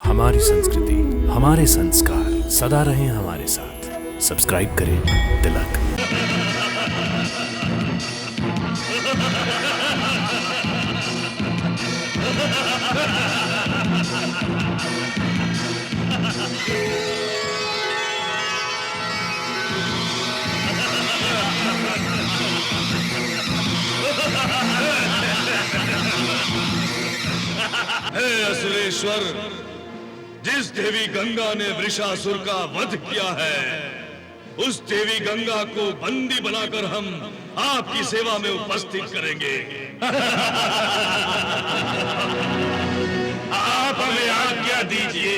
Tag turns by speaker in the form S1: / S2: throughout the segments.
S1: हमारी संस्कृति, हमारे संस्कार सदा रहें हमारे साथ। सब्सक्राइब करें तिलक।
S2: हे असुरेश्वर, जिस देवी गंगा ने वृषासुर का वध किया है, उस देवी गंगा को बंदी बनाकर हम आपकी सेवा में उपस्थित करेंगे। आप हमें आज्ञा दीजिए।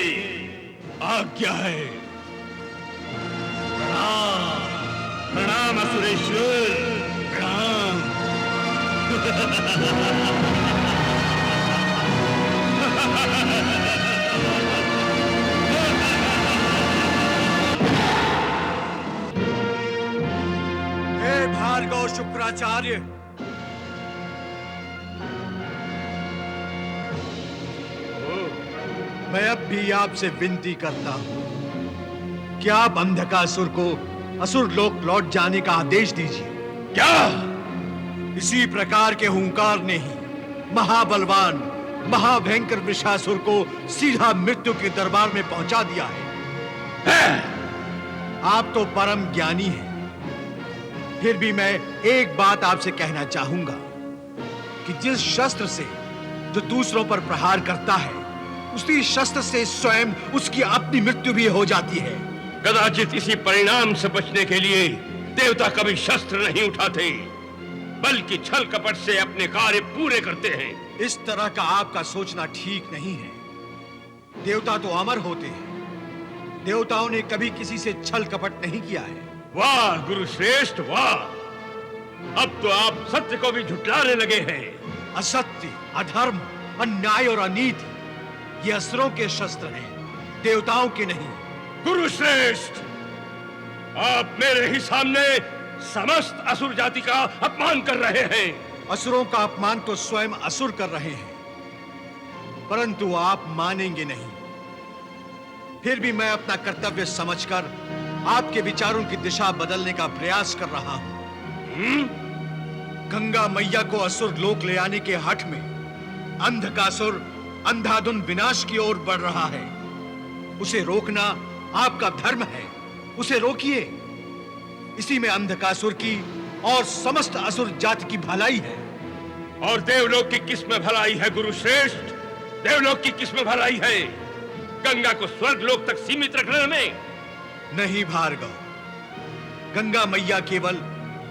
S2: आज्ञा है। प्रणाम प्रणाम असुरेश्वर, प्रणाम।
S3: हे भार्गव शुक्राचार्य, मैं अब भी आपसे विनती करता हूं कि आप अंधकासुर को असुर लोक लौट जाने का आदेश दीजिए।
S2: क्या?
S3: इसी प्रकार के हुंकार ने ही महाबलवान महाभयंकर वृषासुर को सीधा मृत्यु के दरबार में पहुंचा दिया है। आप तो परम ज्ञानी हैं, फिर भी मैं एक बात आपसे कहना चाहूंगा कि जिस शस्त्र से जो दूसरों पर प्रहार करता है, उसी शस्त्र से स्वयं उसकी अपनी मृत्यु भी हो जाती है।
S2: कदाचित इसी परिणाम से बचने के लिए देवता कभी शस्त्र नहीं उठाते, बल्कि छल कपट से अपने कार्य पूरे करते हैं।
S3: इस तरह का आपका सोचना ठीक नहीं है। देवता तो अमर होते हैं। देवताओं ने कभी किसी से छल कपट नहीं किया है।
S2: वाह गुरु श्रेष्ठ, वाह! अब तो आप सत्य को भी झुठलाने लगे हैं।
S3: असत्य, अधर्म, अन्याय और अनीति ये असुरों के शस्त्र हैं, देवताओं के नहीं।
S2: गुरु श्रेष्ठ, आप मेरे ही सामने समस्त असुर जाति का अपमान कर रहे हैं।
S3: असुरों का अपमान तो स्वयं असुर कर रहे हैं, परंतु आप मानेंगे नहीं। फिर भी मैं अपना कर्तव्य समझकर आपके विचारों की दिशा बदलने का प्रयास कर रहा हूं। गंगा मैया को असुर लोक ले आने के हठ में अंधकासुर अंधाधुन विनाश की ओर बढ़ रहा है। उसे रोकना आपका धर्म है। उसे रोकिए। इसी में अंधकासुर की और समस्त असुर जाति की भलाई है।
S2: और देवलोक की किस में भलाई है गुरु श्रेष्ठ? देवलोक की किस में भलाई है? गंगा को स्वर्ग लोक तक सीमित रखने में?
S3: नहीं भार्गव, गंगा मैया केवल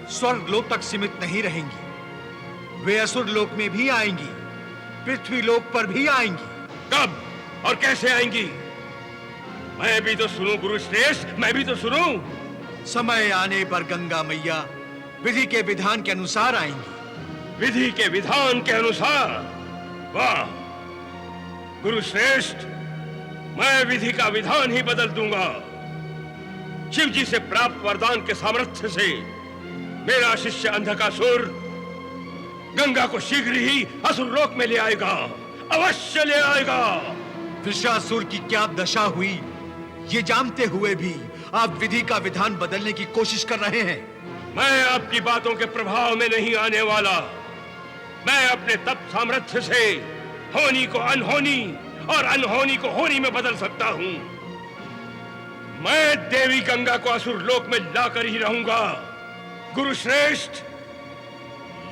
S3: स्वर्ग लोक तक सीमित नहीं रहेंगी। वे असुर लोक में भी आएंगी, पृथ्वी लोक पर भी आएंगी।
S2: कब और कैसे आएंगी? मैं भी तो सुनूं गुरु श्रेष्ठ, मैं भी तो सुनूं।
S3: समय आने पर गंगा मैया विधि के विधान के अनुसार आएंगी।
S2: विधि के विधान के अनुसार? वाह गुरु श्रेष्ठ, मैं विधि का विधान ही बदल दूंगा। शिव जी से प्राप्त वरदान के सामर्थ्य से मेरा शिष्य अंधकासुर गंगा को शीघ्र ही असुर लोक में ले आएगा, अवश्य ले आएगा।
S3: वृषासुर की क्या दशा हुई, ये जानते हुए भी आप विधि का विधान बदलने की कोशिश कर रहे हैं।
S2: मैं आपकी बातों के प्रभाव में नहीं आने वाला। मैं अपने तप सामर्थ्य से होनी को अनहोनी और अनहोनी को होनी में बदल सकता हूं। मैं देवी गंगा को असुर लोक में लाकर ही रहूंगा गुरु श्रेष्ठ,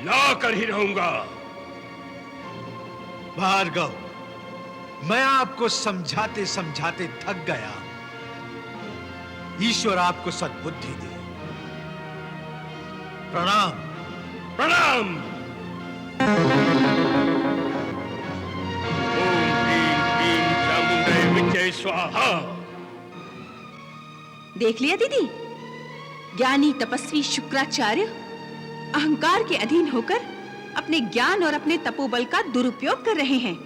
S2: लाकर ही रहूंगा।
S3: भार्गव, मैं आपको समझाते समझाते थक गया। ईश्वर आपको सद्बुद्धि दे। प्रणाम।
S2: प्रणाम। ओम ह्रीं क्लीं चामुंडे विद्ये स्वाहा।
S4: देख लिया दीदी, ज्ञानी तपस्वी शुक्राचार्य अहंकार के अधीन होकर अपने ज्ञान और अपने तपोबल का दुरुपयोग कर रहे हैं।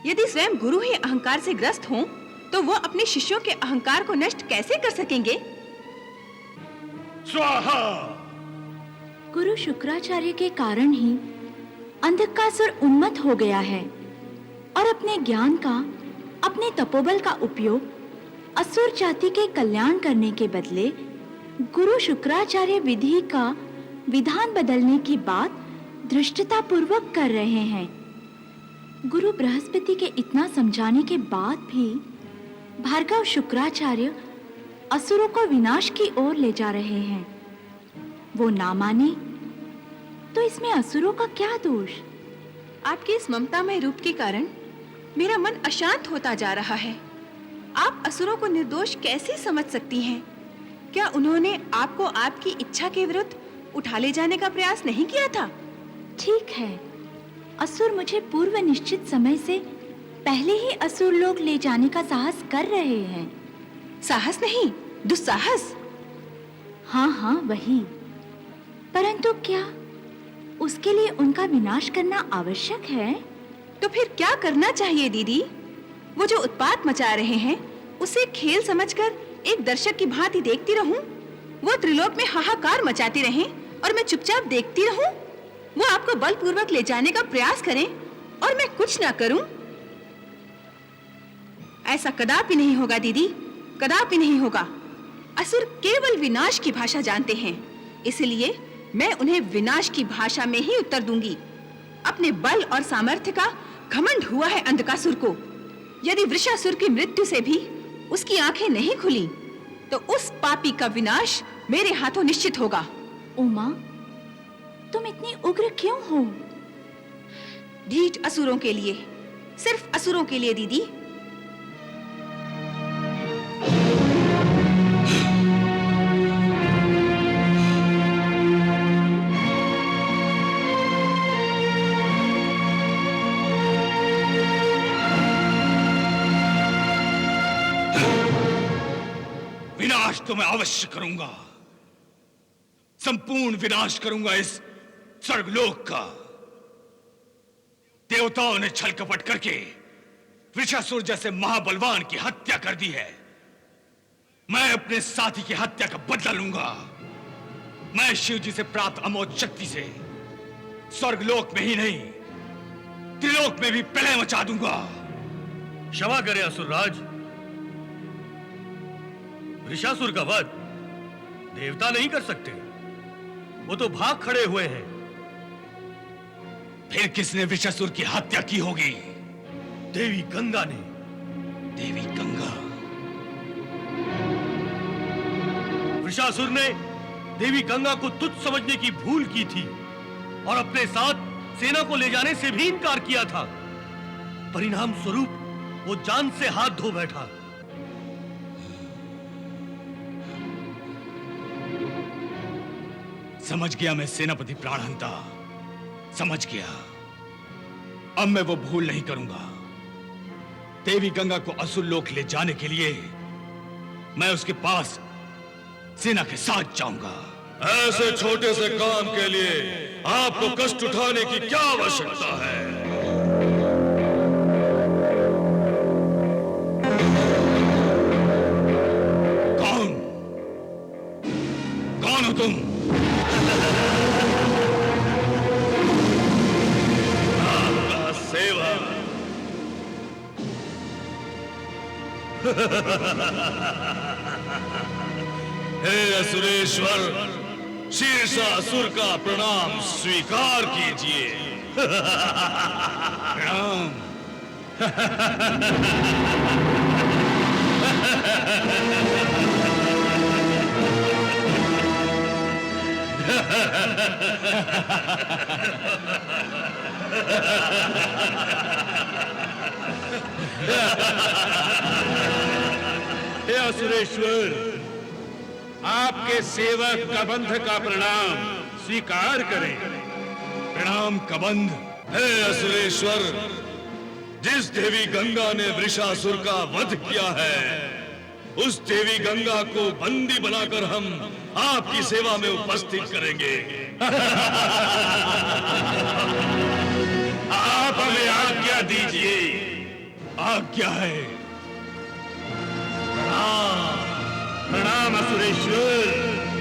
S4: यदि स्वयं गुरु ही अहंकार से ग्रस्त हों, तो वो अपने शिष्यों के अहंकार को नष्ट कैसे कर सकेंगे?
S2: स्वाहा।
S5: गुरु शुक्राचार्य के कारण ही अंधकासुर उन्मत्त हो गया है। और अपने ज्ञान का, अपने तपोबल का उपयोग असुर जाति के कल्याण करने के बदले गुरु शुक्राचार्य विधि का विधान बदलने की बात धृष्टता पूर्वक कर रहे हैं। गुरु बृहस्पति के इतना समझाने के बाद भी भार्गव शुक्राचार्य असुरों को विनाश की ओर ले जा रहे हैं। वो ना माने तो इसमें असुरों का क्या दोष?
S4: आपके इस ममतामय रूप के कारण मेरा मन अशांत होता जा रहा है। आप असुरों को निर्दोष कैसे समझ सकती हैं? क्या उन्होंने आपको आपकी इच्छा के विरुद्ध उठा ले जाने का प्रयास नहीं किया था?
S5: ठीक है, असुर मुझे पूर्व निश्चित समय से पहले ही असुर लोग ले जाने का साहस कर रहे हैं।
S4: साहस नहीं, दुस्साहस।
S5: हाँ हाँ, वही। परंतु क्या उसके लिए उनका विनाश करना आवश्यक है?
S4: तो फिर क्या करना चाहिए दीदी? वो जो उत्पात मचा रहे हैं उसे खेल समझकर एक दर्शक की भांति देखती रहूं? वो त्रिलोक में हाहाकार मचाते रहें और मैं चुपचाप देखती रहूं? वो आपको बलपूर्वक ले जाने का प्रयास करें और मैं कुछ ना करूं? ऐसा कदापि नहीं होगा दीदी, कदापि नहीं होगा। असुर केवल विनाश की भाषा जानते हैं, इसलिए मैं उन्हें विनाश की भाषा में ही उत्तर दूंगी। अपने बल और सामर्थ्य का घमंड हुआ है अंधकासुर को। यदि वृषासुर की मृत्यु से भी उसकी आंखें नहीं खुली तो उस पापी का विनाश मेरे हाथों निश्चित होगा।
S5: उमा, तुम इतनी उग्र क्यों हो?
S4: ढीठ असुरों के लिए, सिर्फ असुरों के लिए दीदी।
S3: विनाश तो मैं अवश्य करूंगा, संपूर्ण विनाश करूंगा इस स्वर्गलोक का। देवताओं ने छल कपट करके वृषासुर जैसे महाबलवान की हत्या कर दी है। मैं अपने साथी की हत्या का बदला लूंगा। मैं शिव जी से प्राप्त अमोघ शक्ति से स्वर्गलोक में ही नहीं, त्रिलोक में भी प्रलय मचा दूंगा।
S6: क्षमा करे असुरराज, वृषासुर का वध देवता नहीं कर सकते, वो तो भाग खड़े हुए हैं।
S3: फिर किसने वृषासुर की हत्या की होगी?
S6: देवी गंगा ने।
S3: देवी गंगा?
S6: वृषासुर ने देवी गंगा को तुच्छ समझने की भूल की थी और अपने साथ सेना को ले जाने से भी इनकार किया था। परिणाम स्वरूप वो जान से हाथ धो बैठा।
S3: समझ गया मैं सेनापति प्राणहंता, समझ गया। अब मैं वो भूल नहीं करूंगा। देवी गंगा को असुर लोक ले जाने के लिए मैं उसके पास सेना के साथ जाऊंगा।
S6: ऐसे छोटे से काम के लिए आपको कष्ट उठाने की क्या आवश्यकता है?
S3: कौन हो तुम?
S6: आपका सेवक। हे असुरेश्वर, शीर्षासुर का प्रणाम स्वीकार कीजिए।
S3: प्रणाम।
S7: हे असुरेश्वर, आपके सेवक कबंध का प्रणाम स्वीकार करें।
S3: प्रणाम कबंध।
S6: हे असुरेश्वर, जिस देवी गंगा ने वृषासुर का वध किया है, उस देवी गंगा को बंदी बनाकर हम आपकी सेवा में उपस्थित करेंगे।
S7: आप हमें आज्ञा दीजिए।
S3: आज्ञा है।
S7: प्रणाम असुरेश्वर,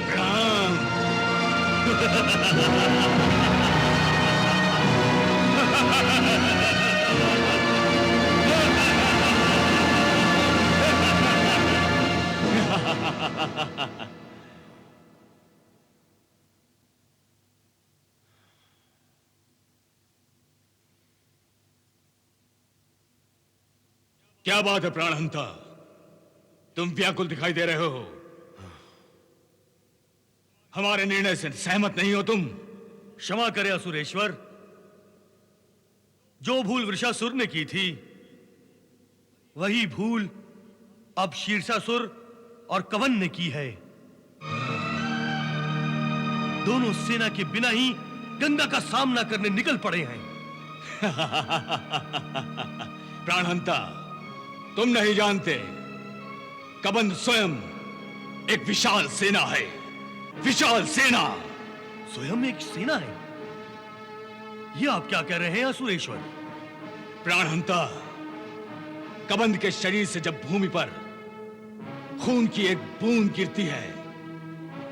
S3: प्रणाम।
S7: क्या बात है प्राणहंता, तुम व्याकुल दिखाई दे रहे हो। हमारे निर्णय से सहमत नहीं हो तुम?
S6: क्षमा करे असुरेश्वर, जो भूल वृषासुर ने की थी वही भूल अब शीर्षासुर और कवन ने की है। दोनों सेना के बिना ही गंगा का सामना करने निकल पड़े हैं।
S7: प्राणहंता, तुम नहीं जानते, कबंध स्वयं एक विशाल सेना है। विशाल सेना
S6: स्वयं एक सेना है? ये आप क्या कह रहे हैं असुरेश्वर?
S7: प्राणहंता, कबंध के शरीर से जब भूमि पर खून की एक बूंद गिरती है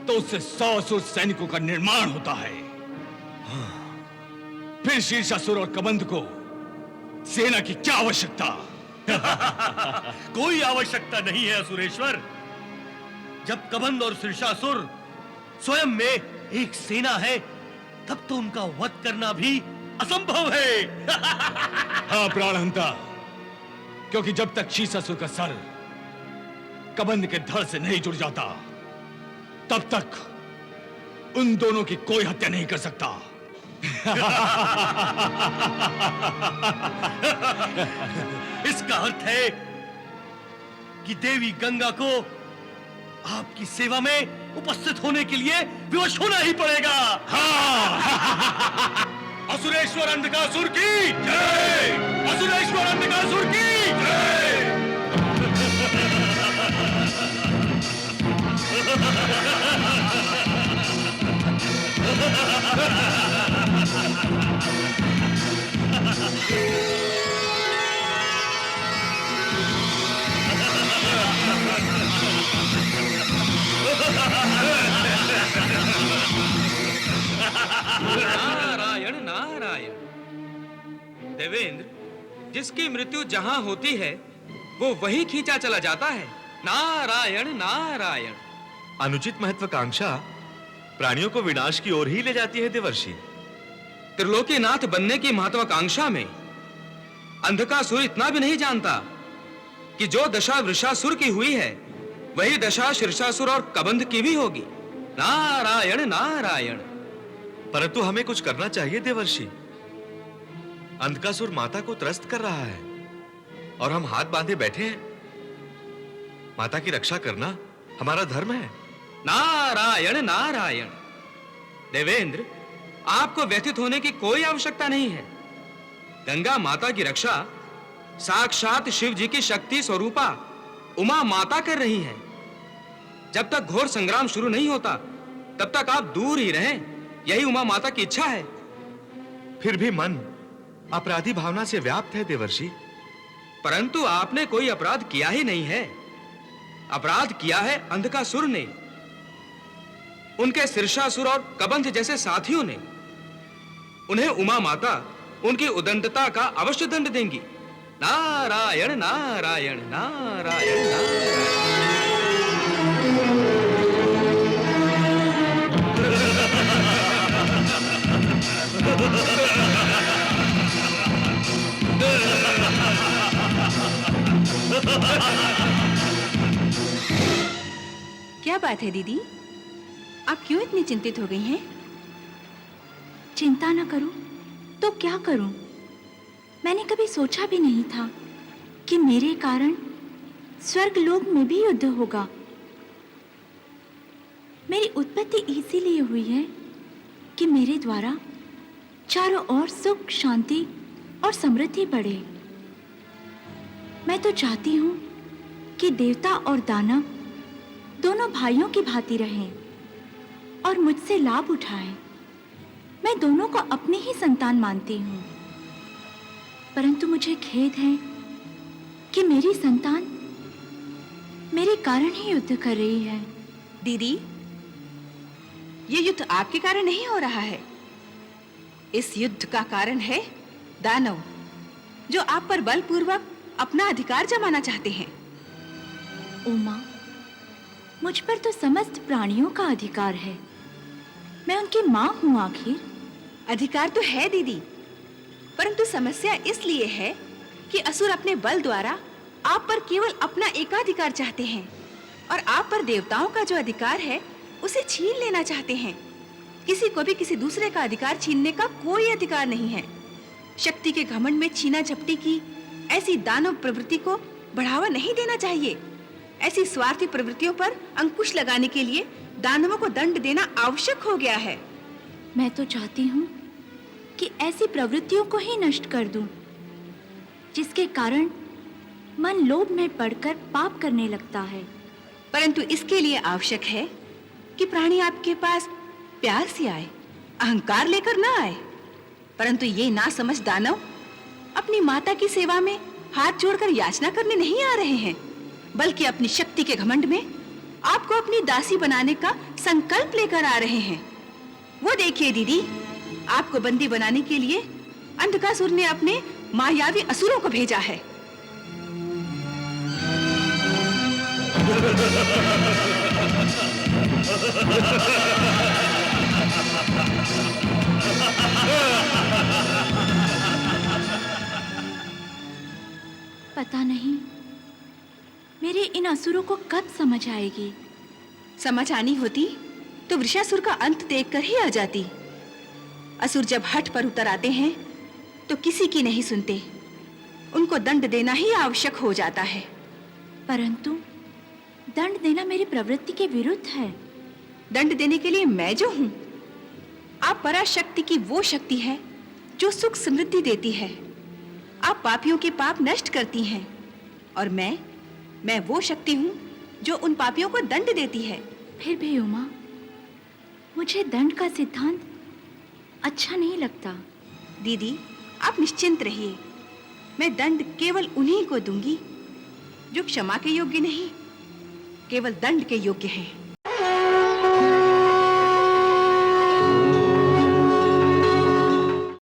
S7: तो उससे 100 असुर सैनिकों का निर्माण होता है। फिर शीर्षासुर और कबंध को सेना की क्या आवश्यकता?
S6: कोई आवश्यकता नहीं है असुरेश्वर। जब कबंध और शीर्षासुर स्वयं में एक सेना है, तब तो उनका वध करना भी असंभव है।
S7: हाँ प्राणहंता, क्योंकि जब तक शीर्षासुर का सर कबंध के धड़ से नहीं जुड़ जाता, तब तक उन दोनों की कोई हत्या नहीं कर सकता।
S6: इसका अर्थ है कि देवी गंगा को आपकी सेवा में उपस्थित होने के लिए विवश होना ही पड़ेगा। हाँ। असुरेश्वर अंधकासुर की जय! असुरेश्वर अंधकासुर की जय!
S8: नारायण नारायण। देवेंद्र, जिसकी मृत्यु जहां होती है वो वहीं खींचा चला जाता है। नारायण नारायण।
S9: अनुचित महत्वाकांक्षा प्राणियों को विनाश की ओर ही ले जाती है देवर्षि।
S8: त्रिलोकीनाथ बनने की महत्वाकांक्षा में अंधकासुर इतना भी नहीं जानता कि जो दशा वृषासुर की हुई है वही दशा शीर्षासुर और कबंध की भी होगी। नारायण नारायण।
S9: परंतु हमें कुछ करना चाहिए देवर्षि। अंधकासुर माता को त्रस्त कर रहा है और हम हाथ बांधे बैठे हैं। माता की रक्षा करना हमारा धर्म है।
S8: नारायण नारायण। देवेंद्र, आपको व्यथित होने की कोई आवश्यकता नहीं है। गंगा माता की रक्षा साक्षात शिव जी की शक्ति स्वरूपा उमा माता कर रही हैं। जब तक घोर संग्राम शुरू नहीं होता तब तक आप दूर ही रहें, यही उमा माता की इच्छा है।
S9: फिर भी मन अपराधी भावना से व्याप्त है देवर्षि।
S8: परंतु आपने कोई अपराध किया ही नहीं है। अपराध किया है अंधकासुर ने, उनके शीर्षासुर और कबंध जैसे साथियों ने। उन्हें उमा माता उनकी उदंडता का अवश्य दंड देंगी। नारायण नारायण नारायण नारायण।
S4: क्या बात है दीदी, आप क्यों इतनी चिंतित हो गई हैं?
S5: चिंता न करूं तो क्या करूं? मैंने कभी सोचा भी नहीं था कि मेरे कारण स्वर्गलोक में भी युद्ध होगा। मेरी उत्पत्ति इसीलिए हुई है कि मेरे द्वारा चारों ओर सुख, शांति और समृद्धि बढ़े। मैं तो चाहती हूँ कि देवता और दानव दोनों भाइयों की भांति रहें और मुझसे लाभ उठाएं। मैं दोनों को अपनी ही संतान मानती हूँ, परंतु मुझे खेद है कि मेरी संतान मेरे कारण ही युद्ध कर रही है।
S4: दीदी, ये युद्ध आपके कारण नहीं हो रहा है। इस युद्ध का कारण है दानव, जो आप पर बलपूर्वक अपना अधिकार जमाना चाहते हैं।
S5: उमा, मुझ पर तो समस्त प्राणियों का अधिकार है। मैं उनकी माँ हूँ आखिर।
S4: अधिकार तो है दीदी, परंतु समस्या इसलिए है कि असुर अपने बल द्वारा आप पर केवल अपना एकाधिकार चाहते हैं और आप पर देवताओं का जो अधिकार है उसे छीन लेना चाहते हैं। किसी को भी किसी दूसरे का अधिकार छीनने का कोई अधिकार नहीं है। शक्ति के घमंड में छीना झपटी की ऐसी दानव प्रवृत्ति को बढ़ावा नहीं देना चाहिए। ऐसी स्वार्थी प्रवृत्तियों पर अंकुश लगाने के लिए दानवों को दंड देना आवश्यक हो गया है।
S5: मैं तो चाहती हूँ कि ऐसी प्रवृत्तियों को ही नष्ट कर दूं, जिसके कारण मन लोभ में पड़कर पाप करने लगता है।
S4: परंतु इसके लिए आवश्यक है कि प्राणी आपके पास प्यार से आए, अहंकार लेकर ना आए। परंतु ये ना समझ दानव अपनी माता की सेवा में हाथ जोड़कर याचना करने नहीं आ रहे हैं, बल्कि अपनी शक्ति के घमंड में आपको अपनी दासी बनाने का संकल्प लेकर आ रहे हैं। वो देखिए दीदी, आपको बंदी बनाने के लिए अंधकासुर ने अपने मायावी असुरों को भेजा है।
S5: पता नहीं मेरे इन असुरों को कब समझ आएगी।
S4: समझ आनी होती तो वृषासुर का अंत देखकर ही आ जाती। असुर जब हठ पर उतर आते हैं तो किसी की नहीं सुनते, उनको दंड देना ही आवश्यक हो जाता है।
S5: परंतु दंड देना मेरी प्रवृत्ति के विरुद्ध है।
S4: दंड देने के लिए मैं जो हूं, आप पराशक्ति की वो शक्ति है जो सुख समृद्धि देती है। आप पापियों के पाप नष्ट करती हैं और मैं वो शक्ति हूं जो उन पापियों को दंड देती है।
S5: फिर भी उमा, मुझे दंड का सिद्धांत अच्छा नहीं लगता।
S4: दीदी, आप निश्चिंत रहिए। मैं दंड केवल उन्हीं को दूंगी जो क्षमा के योग्य नहीं, केवल दंड के योग्य हैं।